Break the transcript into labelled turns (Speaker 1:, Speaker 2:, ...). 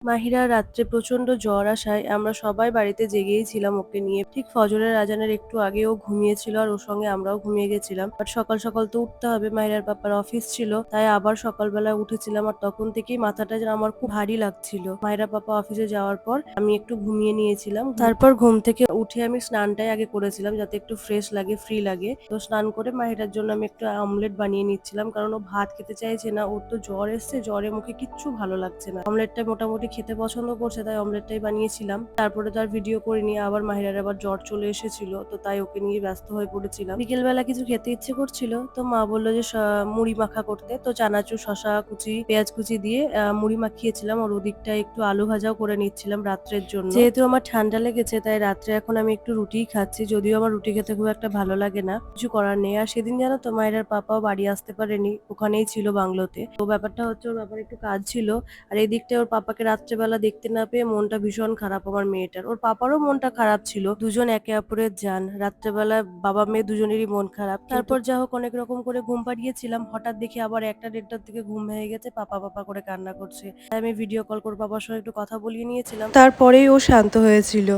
Speaker 1: মাহিরা রাত্রে প্রচন্ড জ্বর আসায় আমরা সবাই বাড়িতে জেগেই ছিলাম ওকে নিয়ে। ঠিক ফজরের আজানের একটু আগে ও ঘুমিয়েছিল আর ওর সঙ্গে আমরাও ঘুমিয়ে গেছিলাম। বাট সকাল সকাল তো উঠতে হবে, মাহিরার পাপার অফিস ছিল, তাই আবার সকালবেলা উঠেছিলাম আর তখন থেকেই মাথাটা যেন আমার খুব ভারী লাগছিল। মাহিরা পাপা অফিসে যাওয়ার পর আমি একটু ঘুমিয়ে নিয়েছিলাম, তারপর ঘুম থেকে উঠে আমি স্নানটাই আগে করেছিলাম যাতে একটু ফ্রেশ লাগে, ফ্রি লাগে। তো স্নান করে মাহিরার জন্য আমি একটু অমলেট বানিয়ে নিচ্ছিলাম, কারণ ও ভাত খেতে চাইছে না, ওর তো জ্বর এসছে, জ্বরে মুখে কিচ্ছু ভালো লাগছে না। অমলেটটা মোটামুটি খেতে পছন্দ করছে, তাই অমলেটটাই বানিয়েছিলাম। তারপরে তো আর ভিডিও করিনি, আবার মাহিরার আবার জ্বর চলে এসেছিল, তো তাই ওকে নিয়ে ব্যস্ত হয়ে পড়েছিলাম। বিকেল বেলা কিছু খেতে ইচ্ছে করছিল, তো মা বললো যে মুড়ি মাখা করতে, তো চানাচুর, শশা কুচি, পেঁয়াজ কুচি দিয়ে মুড়ি মাখিয়েছিলাম, আর ওদিকটা একটু আলু ভাজাও করে নিচ্ছিলাম রাত্রের জন্য। যেহেতু আমার ঠান্ডা লেগেছে তাই রাত্রে এখন আমি একটু রুটিই খাচ্ছি, যদিও আমার রুটি খেতে খুব একটা ভালো লাগে না, কিছু করার নেই। আর সেদিন জানো তো মায়ের পাপাও বাড়ি আসতে পারেনি, ওখানেই ছিল বাংলোতে। তো ব্যাপারটা হচ্ছে ওর ব্যাপারে একটু কাজ ছিল, আর এই দিকটায় ওর পাপাকে রাত্রেবেলা দেখতে না পেয়ে মনটা ভীষণ খারাপ আমার মেয়েটার। ওর পাপারও মনটা খারাপ ছিল, দুজন একে অপরের জান। রাত্রেবেলা বাবা মেয়ে দুজনেরই মন খারাপ। তারপর যা হোক অনেক রকম করে ঘুম পাড়িয়েছিলাম, হঠাৎ দেখি আবার 1টা 1:30টার দিকে ঘুম ভেঙে গেছে, পাপা পাপা করে কান্না করছে। তাই আমি ভিডিও কল করে বাবার সঙ্গে একটু কথা বলিয়ে নিয়েছিলাম, তারপরেই ও শান্ত হয়েছিল।